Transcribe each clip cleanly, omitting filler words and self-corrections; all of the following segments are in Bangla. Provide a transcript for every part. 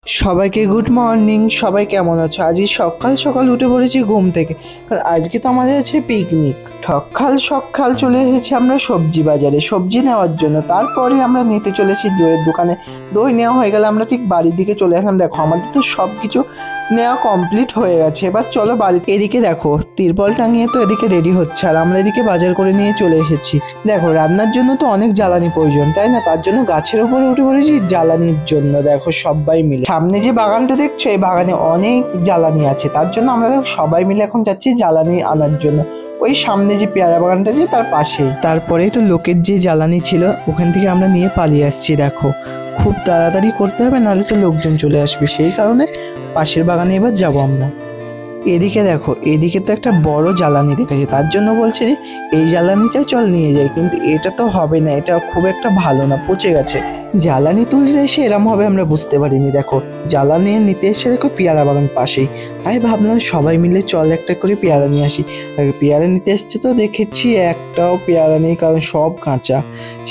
সবাইকে গুড মর্নিং। সবাই কেমন আছো? আজকে সকাল সকাল উঠে পড়েছি ঘুম থেকে, কারণ আজকে তো আমাদের আছে পিকনিক। সকাল সকাল চলে এসেছি আমরা সবজি বাজারে সবজি নেওয়ার জন্য। তারপরে আমরা নিতে চলেছি দইয়ের দোকানে। দই নেওয়া হয়ে গেলে আমরা ঠিক বাড়ির দিকে চলে আসলাম। দেখো আমাদের তো সব কিছু নেওয়া কমপ্লিট হয়ে গেছে, এবার চলো বাড়ি। এদিকে দেখো তিরপল টাঙিয়ে তো এদিকে রেডি হচ্ছে, আর আমরা এদিকে বাজার করে নিয়ে চলে এসেছি। দেখো রান্নার জন্য তো অনেক জ্বালানি প্রয়োজন, তাই না? তার জন্য গাছের উপরে উঠে পড়েছি জ্বালানির জন্য। দেখো সবাই মিলে সামনে যে বাগানটা দেখছো, এই বাগানে অনেক জ্বালানি আছে, তার জন্য আমরা দেখো সবাই মিলে এখন যাচ্ছি জ্বালানি আনার জন্য। ওই সামনে যে পেয়ারা বাগানটা আছে তার পাশেই। তারপরেই তো লোকের যে জ্বালানি ছিল ওখান থেকে আমরা নিয়ে পালিয়ে আসছি। দেখো খুব তাড়াতাড়ি করতে হবে, নাহলে তো লোকজন চলে আসবে, সেই কারণে পাশের বাগানে এবার যাবো আমরা। এদিকে দেখো, এদিকে তো একটা বড় জ্বালানি দেখেছি, তার জন্য বলছে যে এই জ্বালানিটাই চল নিয়ে যাই, কিন্তু এটা তো হবে না, এটা খুব একটা ভালো না, পচে গেছে। জ্বালানি তুলতে এসে এরম হবে আমরা বুঝতে পারিনি। দেখো জ্বালানি নিতে এসে দেখো পেয়ারা বাগান পাশেই, তাই ভাবলাম সবাই মিলে চল একটা করে পেয়ারা নিয়ে আসি। আর পেয়ারা নিতে এসছে তো দেখেছি একটাও পেয়ারা নেই, কারণ সব কাঁচা।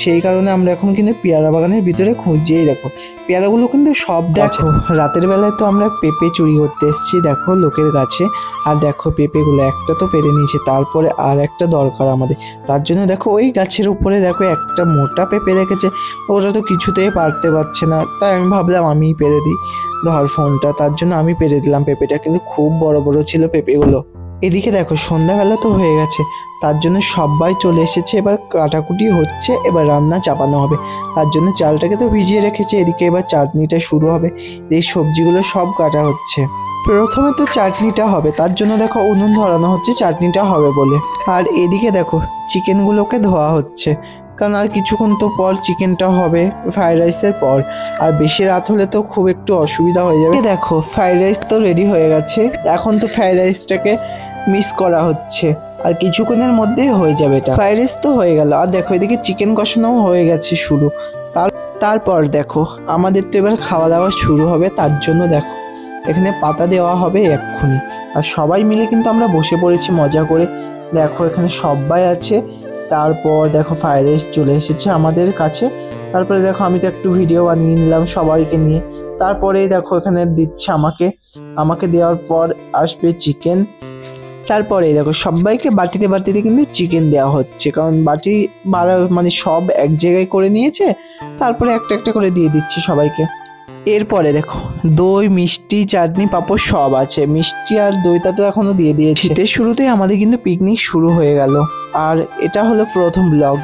সেই কারণে আমরা এখন কিন্তু পেয়ারা বাগানের ভিতরে খুঁজেই দেখো পেয়ারাগুলো কিন্তু সব। দেখো রাতের বেলায় তো আমরা পেঁপে চুরি করতে এসেছি দেখো লোকের গাছে, আর দেখো পেঁপেগুলো একটা তো পেরে নিয়েছে, তারপরে আর একটা দরকার আমাদের। তার জন্য দেখো ওই গাছের উপরে দেখো একটা মোটা পেঁপে রেখেছে, ওটা তো কিছুতেই পারতে পারছে না, তাই আমি ভাবলাম আমিই পেরে দিই, ধর ফোনটা। তার জন্য আমি পেরে দিলাম পেঁপেটা, কিন্তু খুব বড় বড় ছিল পেঁপেগুলো। এদিকে দেখো সন্ধ্যাবেলা তো হয়ে গেছে, তার জন্য সবাই চলে এসেছে, এবার কাটাকুটি হচ্ছে, এবার রান্না চাপানো হবে। তার জন্য চালটাকে তো ভিজিয়ে রেখেছি, এদিকে এবার চাটনিটা শুরু হবে। এই সবজিগুলো সব কাটা হচ্ছে। প্রথমে তো চাটনিটা হবে, তার জন্য দেখো উনুন ধরানো হচ্ছে চাটনিটা হবে বলে। আর এদিকে দেখো চিকেনগুলোকে ধোয়া হচ্ছে, কারণ আর কিছুক্ষণ তো পর চিকেনটা হবে ফ্রাইড রাইসের পর, আর বেশি রাত হলে তো খুব একটু অসুবিধা হয়ে যাবে। দেখো ফ্রাইড রাইস তো রেডি হয়ে গেছে, এখন তো ফ্রাইড রাইসটাকে মিক্স করা হচ্ছে, আর কিছুক্ষণের মধ্যেই হয়ে যাবে। এটা ফ্রাইড রাইস তো হয়ে গেল, আর দেখো এদিকে চিকেন কষানোও হয়ে গেছে শুরু। তারপর দেখো আমাদের তো এবার খাওয়া দাওয়া শুরু হবে, তার জন্য দেখো এখানে পাতা দেওয়া হবে এক্ষুনি। আর সবাই মিলে কিন্তু আমরা বসে পড়েছি মজা করে। দেখো এখানে সবাই আছে। তারপর দেখো ফ্রাইড রাইস চলে এসেছে আমাদের কাছে। তারপরে দেখো আমি তো একটু ভিডিও বানিয়ে নিলাম সবাইকে নিয়ে। তারপরেই দেখো এখানে দিচ্ছে আমাকে দেওয়ার পর আসবে চিকেন। তারপরে দেখো সবাইকে বাটিতে বাটিতে কিন্তু চিকেন দেওয়া হচ্ছে, কারণ বাটি মানে সব এক জায়গায় করে নিয়েছে, তারপরে একটা একটা করে দিয়ে দিচ্ছে সবাইকে। এরপরে দেখো দই, মিষ্টি, চাটনি, পাঁপড় সব আছে। মিষ্টি আর দইটা তো এখনো দিয়ে দিয়েছে। শীতের শুরুতেই আমাদের কিন্তু পিকনিক শুরু হয়ে গেল, আর এটা হলো প্রথম ব্লগ।